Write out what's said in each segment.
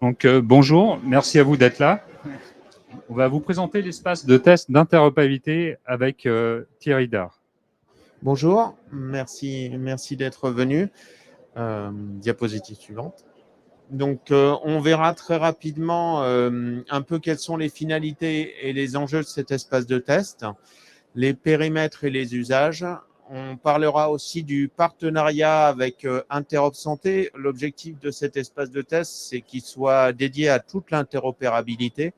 Donc, bonjour, merci à vous d'être là. On va vous présenter l'espace de test d'interopérabilité avec Thierry Dard. Bonjour, merci d'être venu. Diapositive suivante. Donc, on verra très rapidement un peu quelles sont les finalités et les enjeux de cet espace de test, les périmètres et les usages. On parlera aussi du partenariat avec Interop Santé. L'objectif de cet espace de test, c'est qu'il soit dédié à toute l'interopérabilité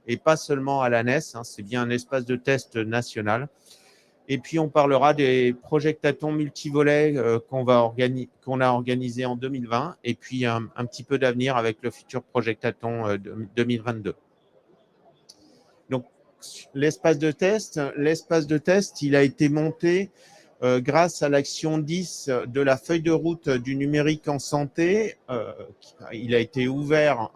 et pas seulement à l'ANES. C'est bien un espace de test national. Et puis, on parlera des projectatons multivolets qu'on a organisé en 2020 et puis un petit peu d'avenir avec le futur projectaton 2022. Donc, l'espace de test, il a été monté grâce à l'action 10 de la feuille de route du numérique en santé. Il a été ouvert,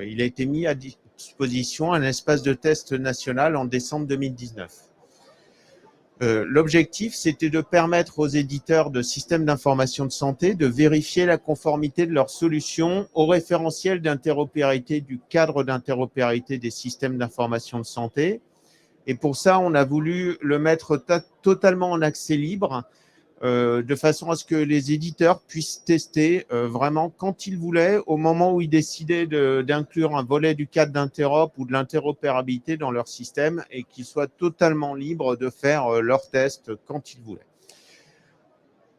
il a été mis à disposition un espace de test national en décembre 2019. L'objectif, c'était de permettre aux éditeurs de systèmes d'information de santé de vérifier la conformité de leurs solutions au référentiel d'interopérabilité du cadre d'interopérabilité des systèmes d'information de santé. Et pour ça, on a voulu le mettre totalement en accès libre, de façon à ce que les éditeurs puissent tester vraiment quand ils voulaient, au moment où ils décidaient d'inclure un volet du cadre d'interop ou de l'interopérabilité dans leur système et qu'ils soient totalement libres de faire leurs tests quand ils voulaient.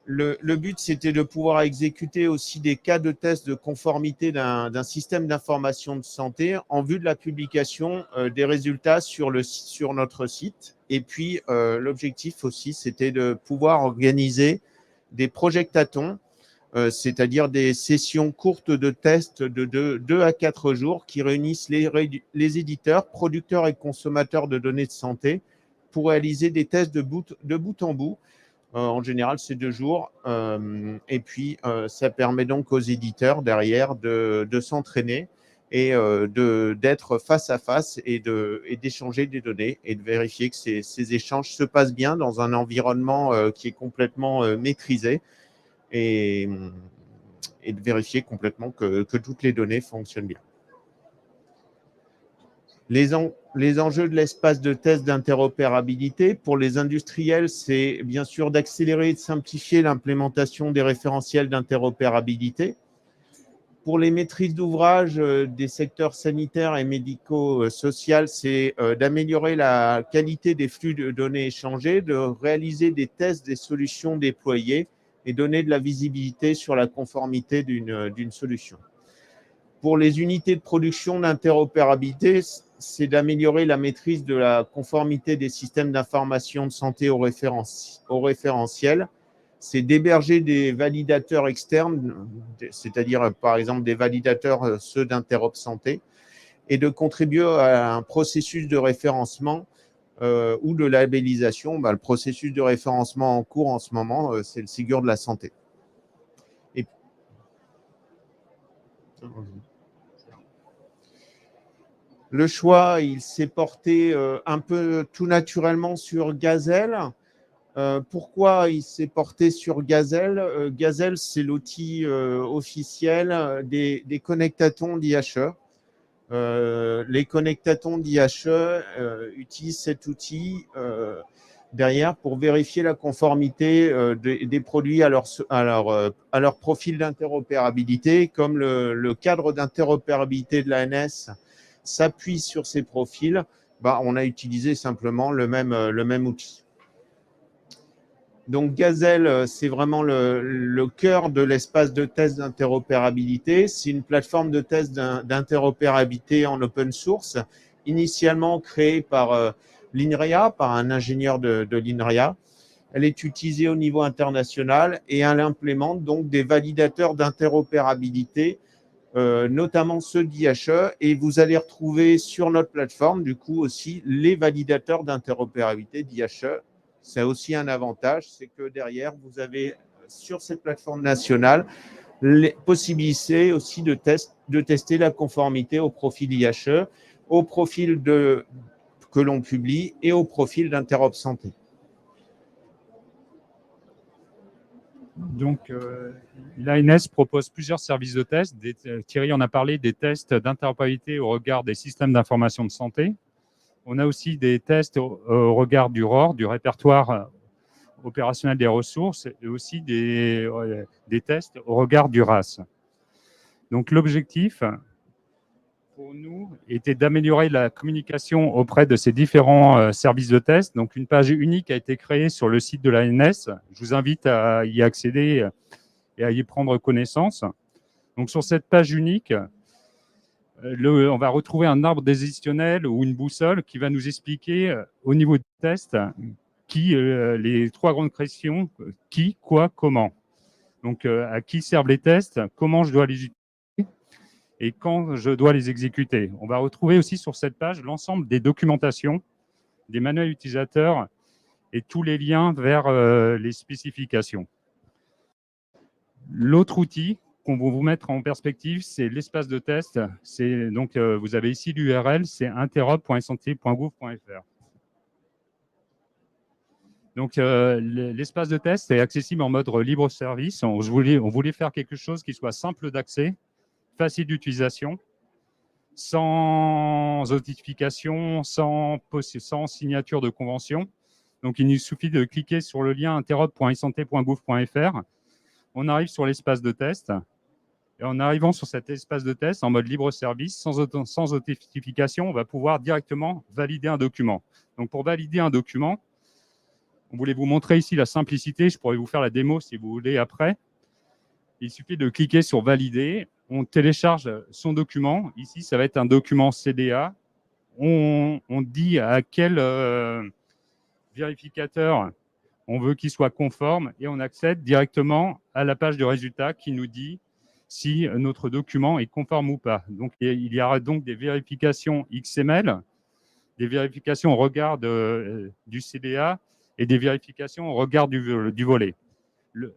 Le but, c'était de pouvoir exécuter aussi des cas de test de conformité d'un système d'information de santé en vue de la publication des résultats sur notre site. Et puis, l'objectif aussi, c'était de pouvoir organiser des projectatons, c'est-à-dire des sessions courtes de tests de 2 à 4 jours qui réunissent les éditeurs, producteurs et consommateurs de données de santé pour réaliser des tests de bout en bout. En général, c'est 2 jours. Et puis, ça permet donc aux éditeurs derrière de s'entraîner et d'être face à face et d'échanger des données et de vérifier que ces échanges se passent bien dans un environnement qui est complètement maîtrisé et de vérifier complètement que toutes les données fonctionnent bien. Les enjeux de l'espace de test d'interopérabilité pour les industriels, c'est bien sûr d'accélérer et de simplifier l'implémentation des référentiels d'interopérabilité. Pour les maîtrises d'ouvrage des secteurs sanitaires et médico-social, c'est d'améliorer la qualité des flux de données échangés, de réaliser des tests des solutions déployées et donner de la visibilité sur la conformité d'une solution. Pour les unités de production d'interopérabilité, c'est d'améliorer la maîtrise de la conformité des systèmes d'information de santé au référentiel. C'est d'héberger des validateurs externes, c'est-à-dire par exemple des validateurs, ceux d'Interop Santé, et de contribuer à un processus de référencement ou de labellisation. Le processus de référencement en cours en ce moment, c'est le Ségur de la santé. Et... Le choix, il s'est porté un peu tout naturellement sur Gazelle. Pourquoi il s'est porté sur Gazelle? Gazelle, c'est l'outil officiel des connectatons d'IHE. Les connectatons d'IHE utilisent cet outil derrière pour vérifier la conformité des produits à leur profil d'interopérabilité. Comme le cadre d'interopérabilité de l'ANS s'appuie sur ces profils, on a utilisé simplement le même outil. Donc, Gazelle, c'est vraiment le cœur de l'espace de test d'interopérabilité. C'est une plateforme de test d'interopérabilité en open source, initialement créée par l'INRIA, par un ingénieur de l'INRIA. Elle est utilisée au niveau international et elle implémente donc des validateurs d'interopérabilité, notamment ceux d'IHE, et vous allez retrouver sur notre plateforme du coup aussi les validateurs d'interopérabilité d'IHE. C'est aussi un avantage, c'est que derrière vous avez sur cette plateforme nationale les possibilités aussi de tester la conformité au profil IHE, au profil que l'on publie et au profil d'Interop Santé. Donc, l'ANS propose plusieurs services de test. Thierry en a parlé, des tests d'interopérabilité au regard des systèmes d'information de santé. On a aussi des tests au regard du ROR, du répertoire opérationnel des ressources, et aussi des tests au regard du RAS. Donc, l'objectif pour nous était d'améliorer la communication auprès de ces différents services de test. Donc, une page unique a été créée sur le site de l'ANS. Je vous invite à y accéder et à y prendre connaissance. Donc, sur cette page unique, on va retrouver un arbre décisionnel ou une boussole qui va nous expliquer au niveau du test les trois grandes questions, qui, quoi, comment. Donc, à qui servent les tests, comment je dois les utiliser et quand je dois les exécuter. On va retrouver aussi sur cette page l'ensemble des documentations, des manuels utilisateurs et tous les liens vers les spécifications. L'autre outil qu'on va vous mettre en perspective, c'est l'espace de test. Donc, vous avez ici l'URL, c'est interop.santé.gouv.fr. Donc, l'espace de test est accessible en mode libre service. On voulait faire quelque chose qui soit simple d'accès, facile d'utilisation, sans authentification, sans signature de convention. Donc, il nous suffit de cliquer sur le lien interop.santé.gouv.fr. On arrive sur l'espace de test. Et en arrivant sur cet espace de test en mode libre service, sans authentification, on va pouvoir directement valider un document. Donc, pour valider un document, on voulait vous montrer ici la simplicité. Je pourrais vous faire la démo si vous voulez après. Il suffit de cliquer sur valider. On télécharge son document. Ici, ça va être un document CDA. On dit à quel vérificateur on veut qu'il soit conforme et on accède directement à la page de résultat qui nous dit si notre document est conforme ou pas. Donc, il y aura donc des vérifications XML, des vérifications au regard du CDA et des vérifications au regard du volet.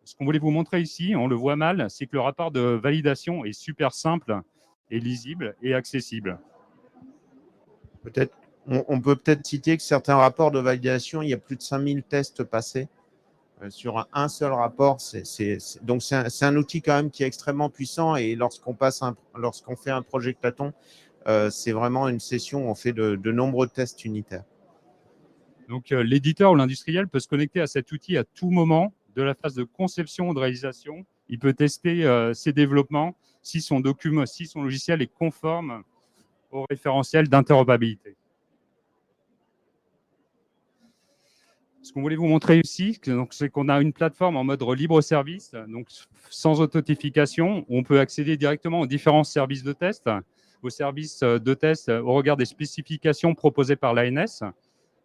Ce qu'on voulait vous montrer ici, on le voit mal, c'est que le rapport de validation est super simple et lisible et accessible. On peut peut-être citer que certains rapports de validation, il y a plus de 5000 tests passés sur un seul rapport. Donc, c'est un outil quand même qui est extrêmement puissant. Et lorsqu'on fait un projectathon, c'est vraiment une session où on fait de nombreux tests unitaires. Donc, l'éditeur ou l'industriel peut se connecter à cet outil à tout moment de la phase de conception ou de réalisation. Il peut tester ses développements si son logiciel est conforme au référentiel d'interopérabilité. Ce qu'on voulait vous montrer ici, c'est qu'on a une plateforme en mode libre service, donc sans authentification, où on peut accéder directement aux différents services de test, au regard des spécifications proposées par l'ANS.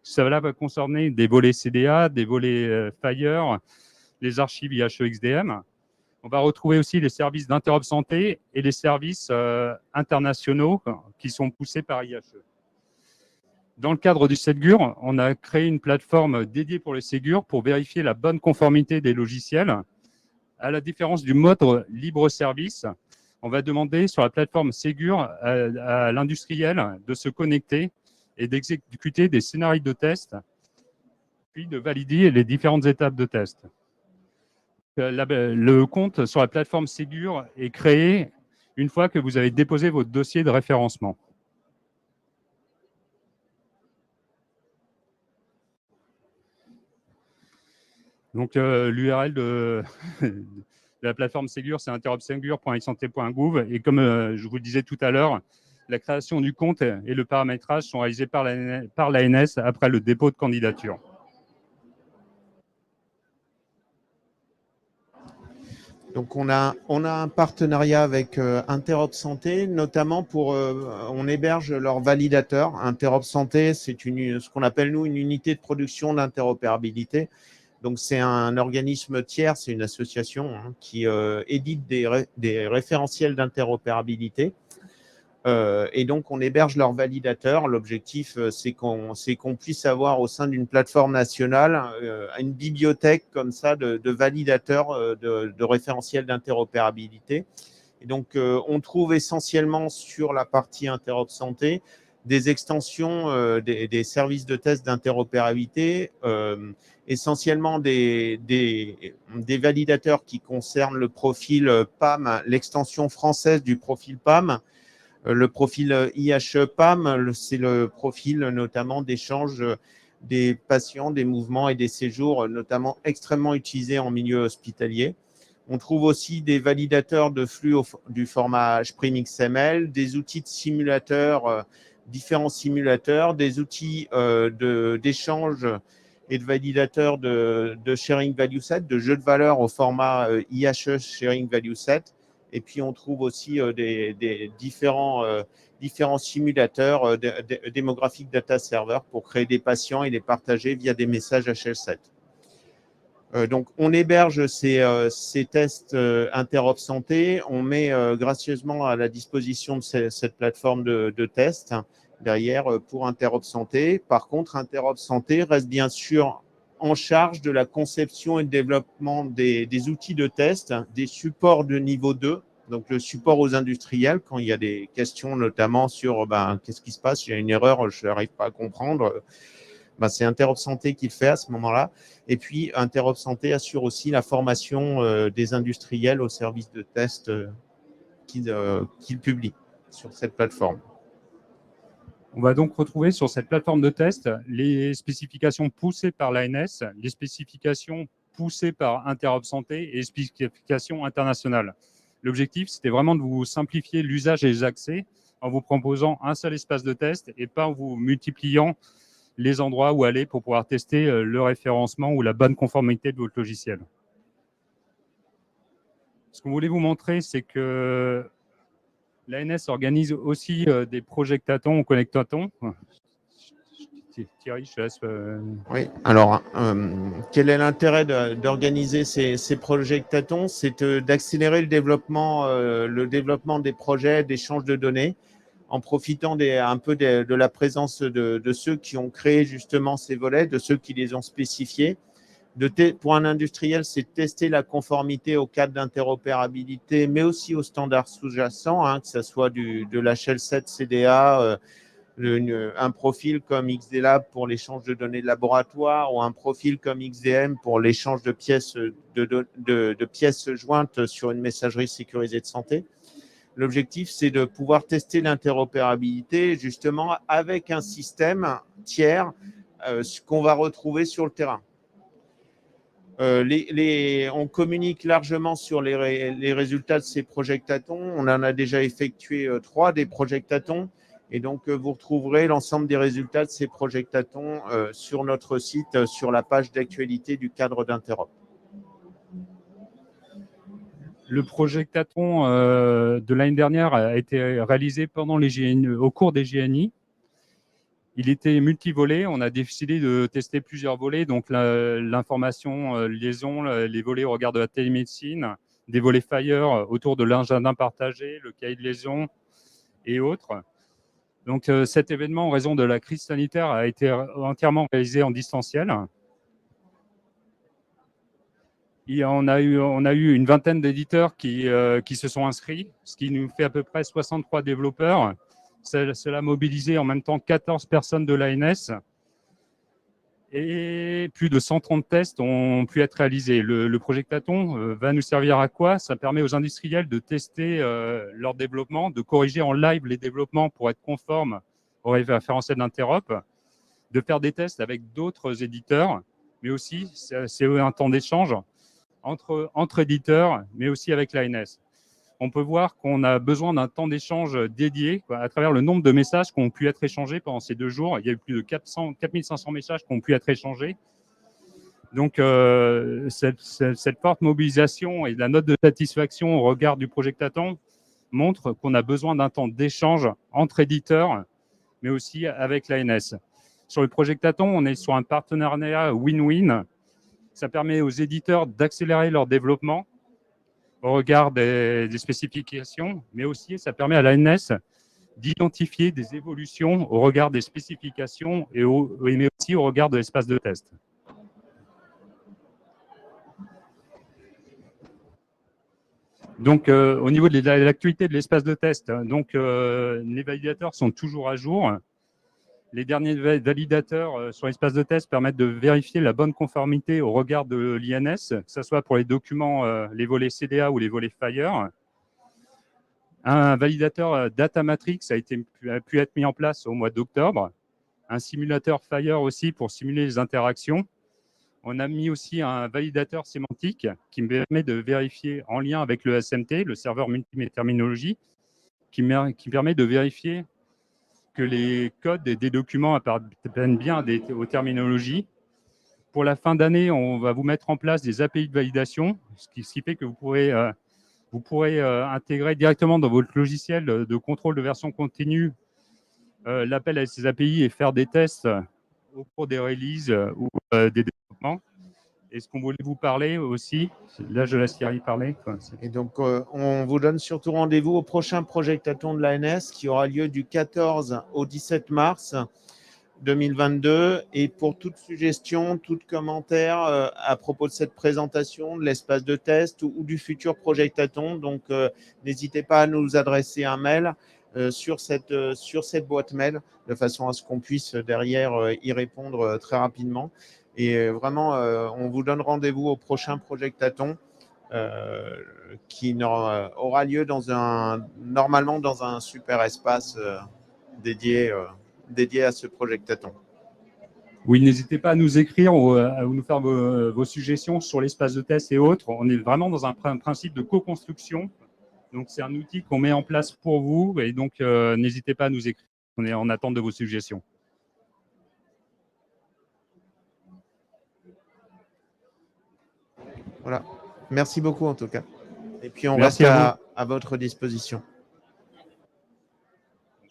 Ça va concerner des volets CDA, des volets Fire, les archives IHE-XDM. On va retrouver aussi les services d'Interop Santé et les services internationaux qui sont poussés par IHE. Dans le cadre du Ségur, on a créé une plateforme dédiée pour les Ségur pour vérifier la bonne conformité des logiciels. À la différence du mode libre service, on va demander sur la plateforme Ségur à l'industriel de se connecter et d'exécuter des scénarios de test, puis de valider les différentes étapes de test. Le compte sur la plateforme Ségur est créé une fois que vous avez déposé votre dossier de référencement. Donc, l'URL de la plateforme Ségur, c'est interopsegur.santé.gouv. Et comme je vous le disais tout à l'heure, la création du compte et le paramétrage sont réalisés par l'ANS après le dépôt de candidature. Donc, on a un partenariat avec Interop Santé, notamment on héberge leur validateur. Interop Santé, c'est ce qu'on appelle, nous, une unité de production d'interopérabilité. Donc, c'est un organisme tiers, c'est une association qui édite des référentiels d'interopérabilité. Et donc, on héberge leur validateur. L'objectif, c'est qu'on puisse avoir au sein d'une plateforme nationale une bibliothèque comme ça de validateurs de référentiels d'interopérabilité. Et donc, on trouve essentiellement sur la partie Interop Santé des extensions des services de test d'interopérabilité, essentiellement des validateurs qui concernent le profil PAM, l'extension française du profil PAM. Le profil IHE PAM, c'est le profil notamment d'échange des patients, des mouvements et des séjours, notamment extrêmement utilisés en milieu hospitalier. On trouve aussi des validateurs de flux du format Spring XML, des outils de simulateurs, différents simulateurs, des outils d'échange et de validateurs de sharing value set, de jeux de valeur au format IHE sharing value set. Et puis, on trouve aussi des différents simulateurs démographiques data server pour créer des patients et les partager via des messages HL7. Donc, on héberge ces tests Interop Santé. On met gracieusement à la disposition de cette plateforme de tests derrière pour Interop Santé. Par contre, Interop Santé reste bien sûr en charge de la conception et le développement des outils de test, des supports de niveau 2, donc le support aux industriels quand il y a des questions notamment sur qu'est-ce qui se passe, il y a une erreur, je n'arrive pas à comprendre. C'est Interop Santé qui le fait à ce moment-là. Et puis, Interop Santé assure aussi la formation des industriels au service de test qu'ils publient sur cette plateforme. On va donc retrouver sur cette plateforme de test les spécifications poussées par l'ANS, les spécifications poussées par Interop Santé et les spécifications internationales. L'objectif, c'était vraiment de vous simplifier l'usage et les accès en vous proposant un seul espace de test et pas en vous multipliant les endroits où aller pour pouvoir tester le référencement ou la bonne conformité de votre logiciel. Ce qu'on voulait vous montrer, c'est que l'ANS organise aussi des projectatons ou connectatons. Thierry, je te laisse. Oui, alors, quel est l'intérêt d'organiser ces projectatons? C'est d'accélérer le développement des projets d'échange de données en profitant un peu de la présence de ceux qui ont créé justement ces volets, de ceux qui les ont spécifiés. Pour un industriel, c'est tester la conformité au cadre d'interopérabilité, mais aussi aux standards sous-jacents, que ce soit de l'HL7 CDA, un profil comme XDLab pour l'échange de données de laboratoire ou un profil comme XDM pour l'échange de pièces, de pièces jointes sur une messagerie sécurisée de santé. L'objectif, c'est de pouvoir tester l'interopérabilité justement avec un système tiers qu'on va retrouver sur le terrain. On communique largement sur les résultats de ces projectatons. On en a déjà effectué 3 des projectatons. Et donc, vous retrouverez l'ensemble des résultats de ces projectatons sur notre site, sur la page d'actualité du cadre d'Interop. Le projectaton de l'année dernière a été réalisé pendant au cours des GNI. Il était multivolé. On a décidé de tester plusieurs volets, donc l'information liaison, les volets au regard de la télémédecine, des volets Fire autour de l'agenda partagé, le cahier de liaison et autres. Donc cet événement, en raison de la crise sanitaire, a été entièrement réalisé en distanciel. On a eu une vingtaine d'éditeurs qui se sont inscrits, ce qui nous fait à peu près 63 développeurs. Cela a mobilisé en même temps 14 personnes de l'ANS et plus de 130 tests ont pu être réalisés. Le projectaton va nous servir à quoi? Ça permet aux industriels de tester leur développement, de corriger en live les développements pour être conformes au référentiel d'Interop, de faire des tests avec d'autres éditeurs, mais aussi c'est un temps d'échange entre éditeurs, mais aussi avec l'ANS. On peut voir qu'on a besoin d'un temps d'échange dédié à travers le nombre de messages qui ont pu être échangés pendant ces 2 jours. Il y a eu plus de 4500 messages qui ont pu être échangés. Donc, cette forte mobilisation et la note de satisfaction au regard du projectaton montre qu'on a besoin d'un temps d'échange entre éditeurs, mais aussi avec l'ANS. Sur le projectaton, on est sur un partenariat win-win. Ça permet aux éditeurs d'accélérer leur développement au regard des spécifications, mais aussi ça permet à l'ANS d'identifier des évolutions au regard des spécifications mais aussi au regard de l'espace de test. Donc, au niveau de l'actualité de l'espace de test, donc, les validateurs sont toujours à jour. Les derniers validateurs sur l'espace de test permettent de vérifier la bonne conformité au regard de l'INS, que ce soit pour les documents, les volets CDA ou les volets FHIR. Un validateur Data Matrix a pu être mis en place au mois d'octobre. Un simulateur FHIR aussi pour simuler les interactions. On a mis aussi un validateur sémantique qui me permet de vérifier en lien avec le SMT, le serveur multiméterminologie, qui permet de vérifier que les codes des documents appartiennent bien aux terminologies. Pour la fin d'année, on va vous mettre en place des API de validation, ce qui fait que vous pourrez intégrer directement dans votre logiciel de contrôle de version continue l'appel à ces API et faire des tests au cours des releases ou des développements. Et ce qu'on voulait vous parler aussi, là je laisse Thierry parler. Et donc, on vous donne surtout rendez-vous au prochain Projectathon de l'ANS qui aura lieu du 14 au 17 mars 2022. Et pour toute suggestion, tout commentaire à propos de cette présentation, de l'espace de test ou du futur Projectathon, donc n'hésitez pas à nous adresser un mail sur cette boîte mail de façon à ce qu'on puisse derrière y répondre très rapidement. Et vraiment, on vous donne rendez-vous au prochain Projectathon qui aura lieu normalement dans un super espace dédié à ce Projectathon. Oui, n'hésitez pas à nous écrire ou à nous faire vos suggestions sur l'espace de test et autres. On est vraiment dans un principe de co-construction. Donc, c'est un outil qu'on met en place pour vous. Et donc, n'hésitez pas à nous écrire. On est en attente de vos suggestions. Voilà. Merci beaucoup en tout cas. Et puis, on Merci reste à à votre disposition.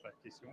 Pas de questions.